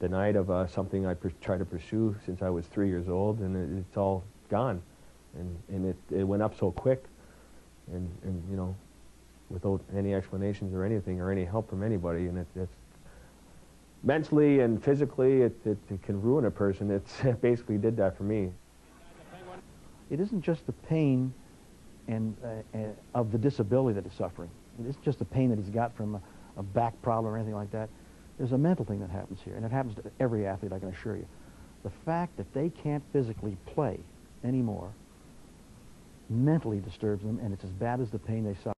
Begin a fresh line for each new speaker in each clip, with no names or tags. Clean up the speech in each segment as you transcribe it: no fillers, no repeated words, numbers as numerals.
denied of something I tried to pursue since I was 3 years old, and it's all gone. And it went up so quick, and you know, without any explanations or anything or any help from anybody, and it's mentally and physically it can ruin a person. It basically did that for me.
It isn't just the pain and of the disability that he's suffering. It isn't just the pain that he's got from a back problem or anything like that. There's a mental thing that happens here, and it happens to every athlete, I can assure you. The fact that they can't physically play anymore mentally disturbs them, and it's as bad as the pain they suffer.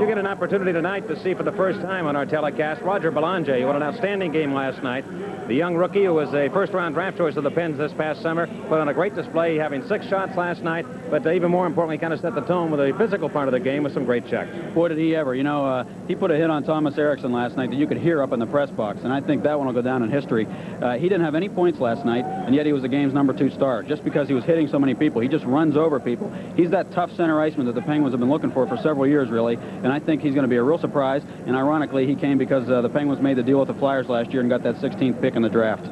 You get an opportunity tonight to see for the first time on our telecast RM Belanger. He won an outstanding game last night. The young rookie who was a first-round draft choice of the Pens this past summer put on a great display, having 6 shots last night, but even more importantly, kind of set the tone with the physical part of the game with some great checks.
Boy, did he ever. You know, he put a hit on Thomas Eriksson last night that you could hear up in the press box, and I think that one will go down in history. He didn't have any points last night, and yet he was the game's #2 star, just because he was hitting so many people. He just runs over people. He's that tough center iceman that the Penguins have been looking for several years, really, and I think he's going to be a real surprise, and ironically, he came because the Penguins made the deal with the Flyers last year and got that 16th pick in the draft.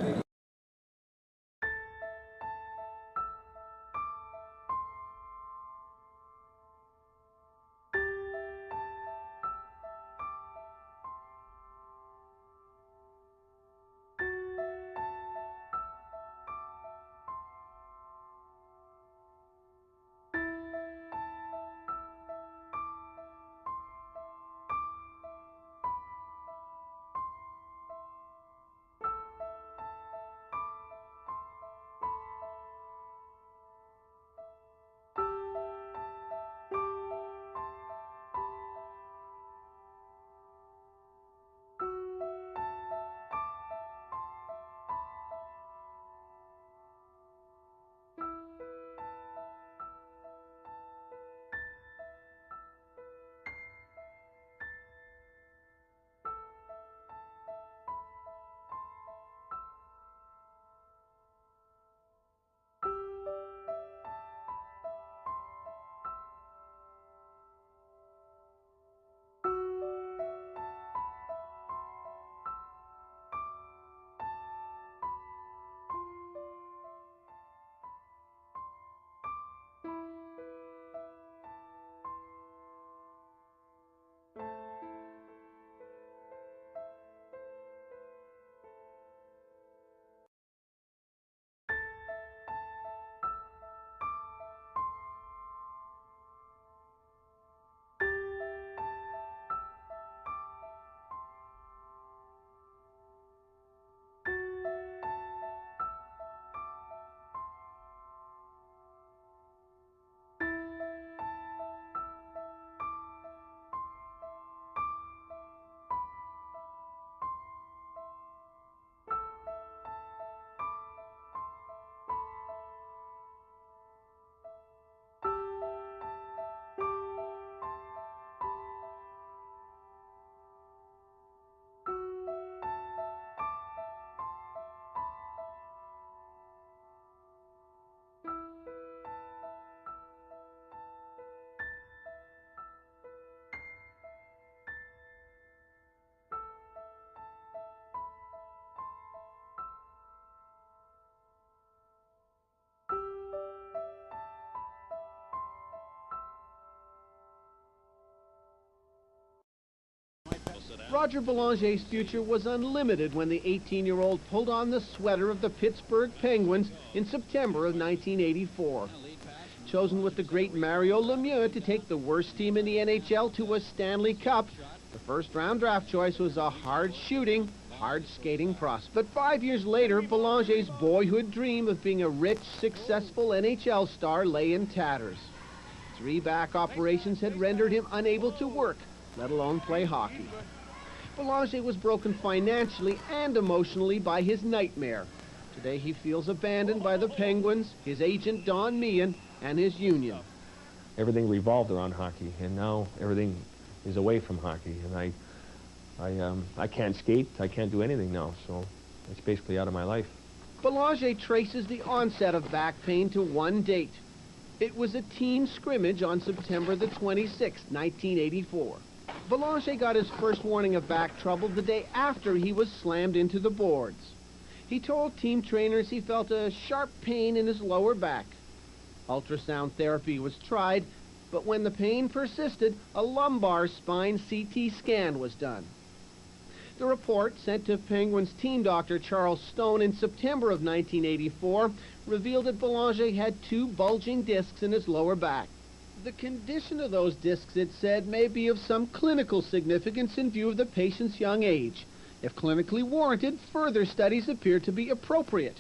Roger Belanger's future was unlimited when the 18-year-old pulled on the sweater of the Pittsburgh Penguins in September of 1984. Chosen with the great Mario Lemieux to take the worst team in the NHL to a Stanley Cup, the first-round draft choice was a hard-shooting, hard-skating prospect. But 5 years later, Belanger's boyhood dream of being a rich, successful NHL star lay in tatters. 3 back operations had rendered him unable to work, let alone play hockey. Belanger was broken financially and emotionally by his nightmare. Today he feels abandoned by the Penguins, his agent Don Meehan, and his union.
Everything revolved around hockey, and now everything is away from hockey, and I can't skate, I can't do anything now, so it's basically out of my life.
Belanger traces the onset of back pain to one date. It was a team scrimmage on September the 26th, 1984. Belanger got his first warning of back trouble the day after he was slammed into the boards. He told team trainers he felt a sharp pain in his lower back. Ultrasound therapy was tried, but when the pain persisted, a lumbar spine CT scan was done. The report, sent to Penguins team doctor Charles Stone in September of 1984, revealed that Belanger had 2 bulging discs in his lower back. The condition of those discs, it said, may be of some clinical significance in view of the patient's young age. If clinically warranted, further studies appear to be appropriate.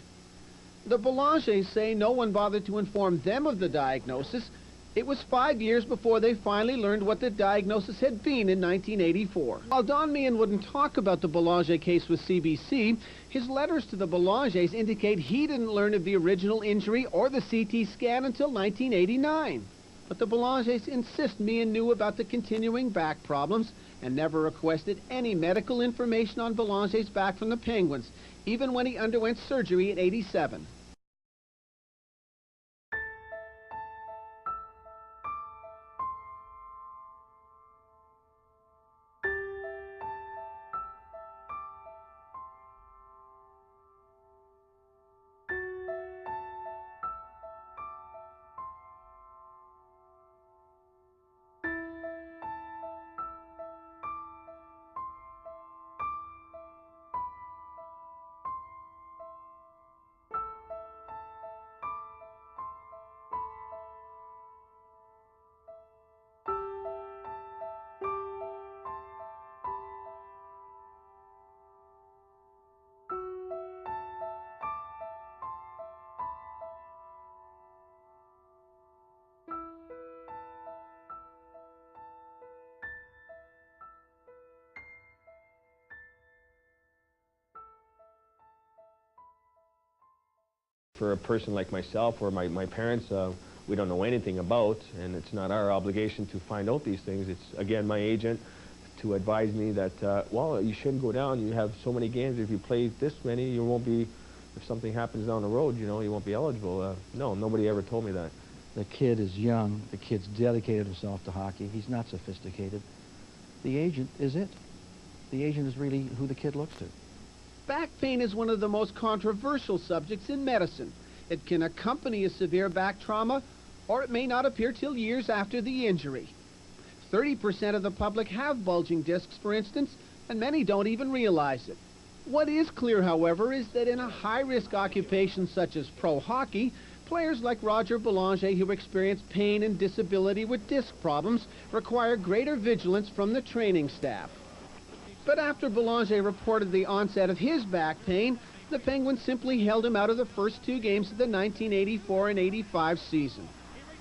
The Belangers say no one bothered to inform them of the diagnosis. It was 5 years before they finally learned what the diagnosis had been in 1984. While Don Meehan wouldn't talk about the Belanger case with CBC, his letters to the Belangers indicate he didn't learn of the original injury or the CT scan until 1989. But the Belangers insist Meehan knew about the continuing back problems and never requested any medical information on Belanger's back from the Penguins, even when he underwent surgery at 87.
For a person like myself or my parents, we don't know anything about, and it's not our obligation to find out these things. It's, again, my agent to advise me that, well, you shouldn't go down. You have so many games. If you play this many, you won't be, if something happens down the road, you know, you won't be eligible. No, nobody ever told me that.
The kid is young. The kid's dedicated himself to hockey. He's not sophisticated. The agent is it. The agent is really who the kid looks to.
Back pain is one of the most controversial subjects in medicine. It can accompany a severe back trauma, or it may not appear till years after the injury. 30% of the public have bulging discs, for instance, and many don't even realize it. What is clear, however, is that in a high-risk occupation such as pro hockey, players like Roger Belanger who experience pain and disability with disc problems require greater vigilance from the training staff. But after Belanger reported the onset of his back pain, the Penguins simply held him out of the first 2 games of the 1984 and 85 season.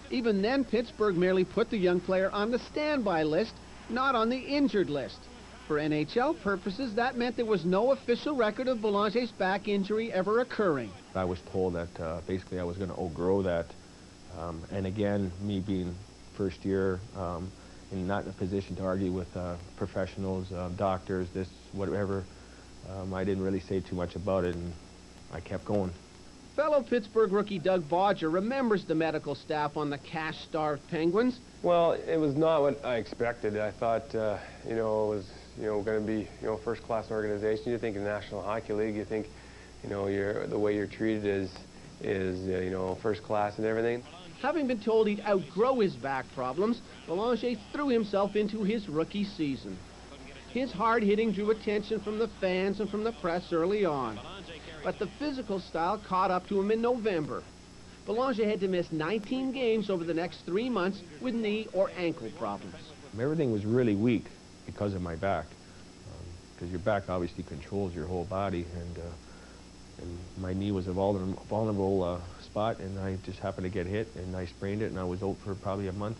Even then, Pittsburgh merely put the young player on the standby list, not on the injured list. For NHL purposes, that meant there was no official record of Belanger's back injury ever occurring.
I was told that basically I was going to outgrow that, and again, me being first year, and not in a position to argue with professionals, doctors, this, whatever. I didn't really say too much about it, and I kept going.
Fellow Pittsburgh rookie Doug Bodger remembers the medical staff on the cash-starved Penguins.
Well, it was not what I expected. I thought, you know, it was, you know, going to be, you know, first-class organization. You think in the National Hockey League, you think, you know, the way you're treated is you know, first class and everything.
Having been told he'd outgrow his back problems, Belanger threw himself into his rookie season. His hard hitting drew attention from the fans and from the press early on. But the physical style caught up to him in November. Belanger had to miss 19 games over the next 3 months with knee or ankle problems.
Everything was really weak because of my back. Because your back obviously controls your whole body, and my knee was a vulnerable spot, and I just happened to get hit, and I sprained it, and I was out for probably a month.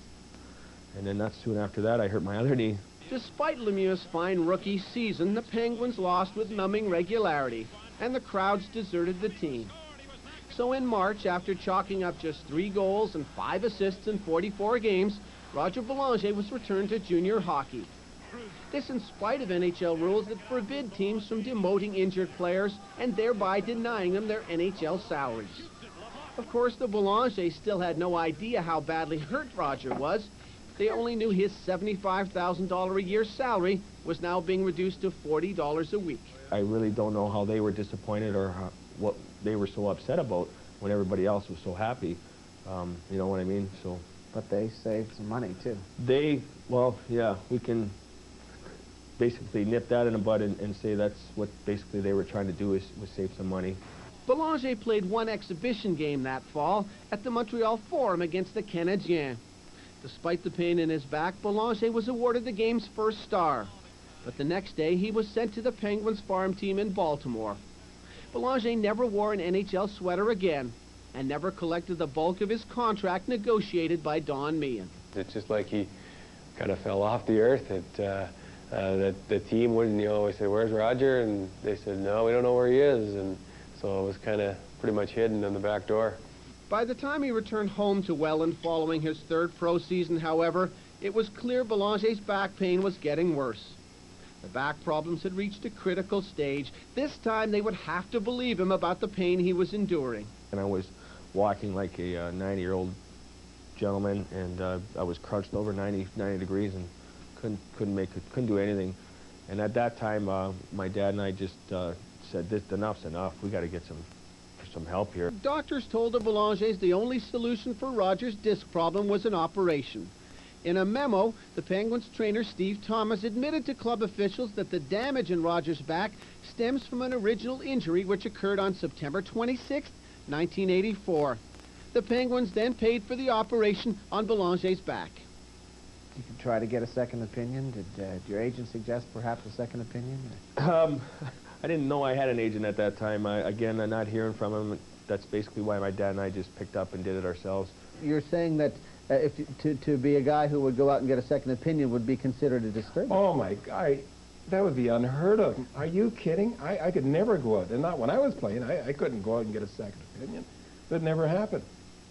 And then not soon after that, I hurt my other knee.
Despite Lemieux's fine rookie season, the Penguins lost with numbing regularity, and the crowds deserted the team. So in March, after chalking up just 3 goals and 5 assists in 44 games, Roger Belanger was returned to junior hockey. This in spite of NHL rules that forbid teams from demoting injured players and thereby denying them their NHL salaries. Of course, the Belangers still had no idea how badly hurt Roger was. They only knew his $75,000 a year salary was now being reduced to $40 a week.
I really don't know how they were disappointed or what they were so upset about when everybody else was so happy. You know what I mean? So.
But they saved some money, too.
Well, yeah, we can basically nip that in the bud and say that's what basically they were trying to do was save some money.
Belanger played 1 exhibition game that fall at the Montreal Forum against the Canadiens. Despite the pain in his back, Belanger was awarded the game's first star. But the next day, he was sent to the Penguins farm team in Baltimore. Belanger never wore an NHL sweater again and never collected the bulk of his contract negotiated by Don Meehan.
It's just like he kind of fell off the earth. That the team wouldn't, we said, "Where's Roger?" And they said, "No, we don't know where he is." And so it was kind of pretty much hidden in the back door.
By the time he returned home to Welland following his 3rd pro season, however, it was clear Belanger's back pain was getting worse. The back problems had reached a critical stage. This time they would have to believe him about the pain he was enduring.
And I was walking like a 90-year-old gentleman, and I was crouched over 90 degrees and couldn't do anything. And at that time, my dad and I just said, enough's enough. We got to get some help here.
Doctors told the Belangers the only solution for Roger's disc problem was an operation. In a memo, the Penguins trainer Steve Thomas admitted to club officials that the damage in Roger's back stems from an original injury which occurred on September 26, 1984. The Penguins then paid for the operation on Belanger's back.
You could try to get a second opinion. Did your agent suggest perhaps a second opinion?
I didn't know I had an agent at that time. Again, I'm not hearing from him. That's basically why my dad and I just picked up and did it ourselves.
You're saying that to be a guy who would go out and get a second opinion would be considered a disturbance?
Oh, my God. That would be unheard of. Are you kidding? I could never go out. And not when I was playing. I couldn't go out and get a second opinion. That never happened.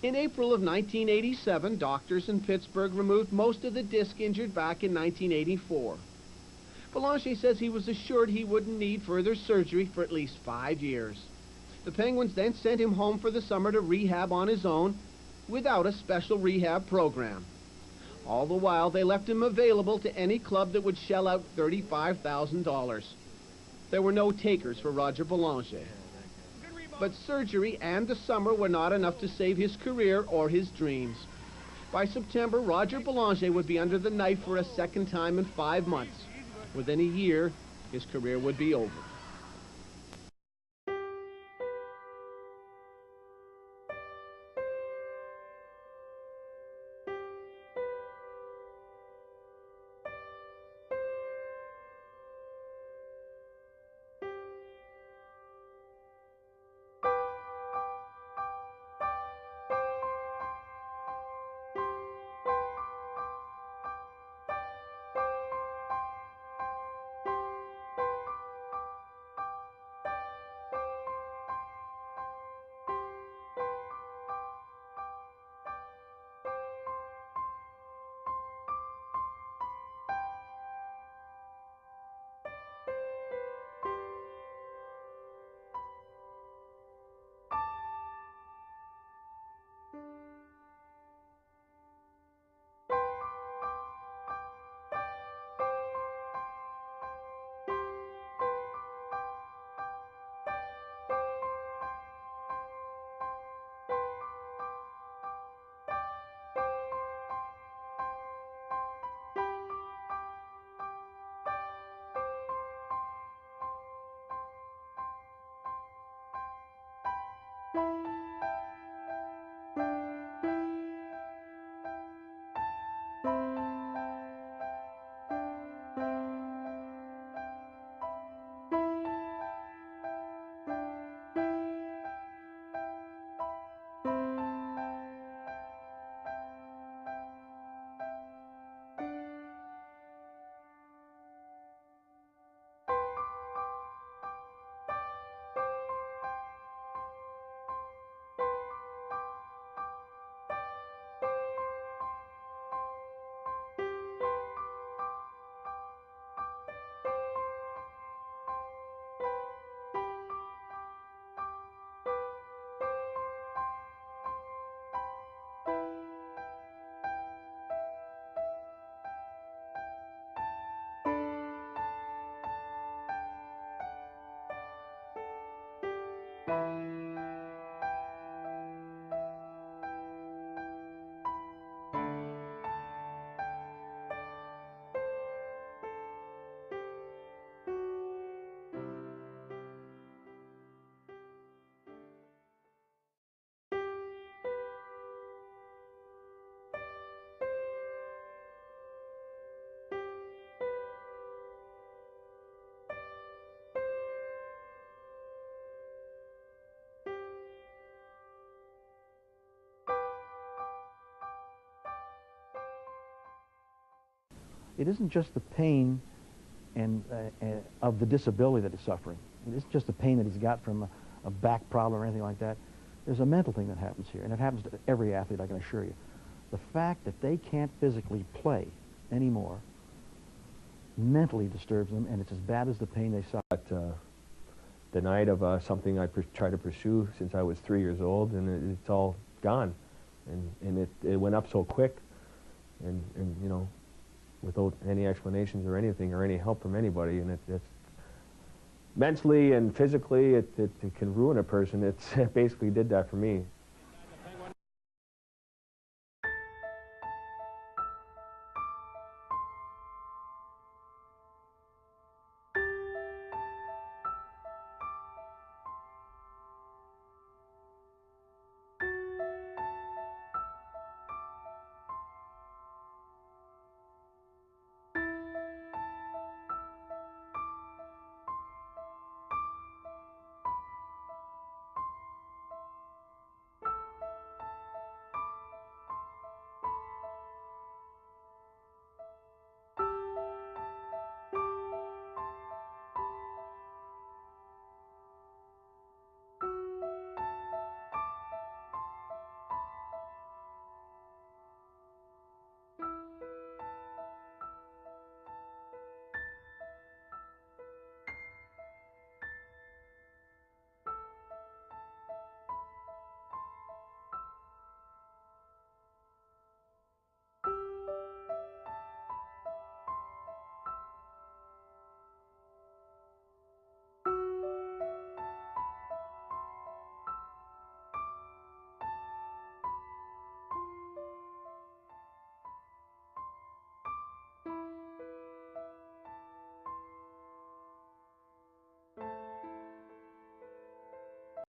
In April of 1987, doctors in Pittsburgh removed most of the disc-injured back in 1984. Belanger says he was assured he wouldn't need further surgery for at least 5 years. The Penguins then sent him home for the summer to rehab on his own without a special rehab program. All the while, they left him available to any club that would shell out $35,000. There were no takers for Roger Belanger. But surgery and the summer were not enough to save his career or his dreams. By September, Roger Belanger would be under the knife for a second time in 5 months. Within a year, his career would be over.
It isn't just the pain and of the disability that he's suffering. It isn't just the pain that he's got from a back problem or anything like that. There's a mental thing that happens here, and it happens to every athlete, I can assure you. The fact that they can't physically play anymore mentally disturbs them, and it's as bad as the pain they suffer.
But, the night of something I tried to pursue since I was 3 years old, and it's all gone. And it went up so quick, and you know, without any explanations or anything or any help from anybody, and it's mentally and physically it can ruin a person. It basically did that for me.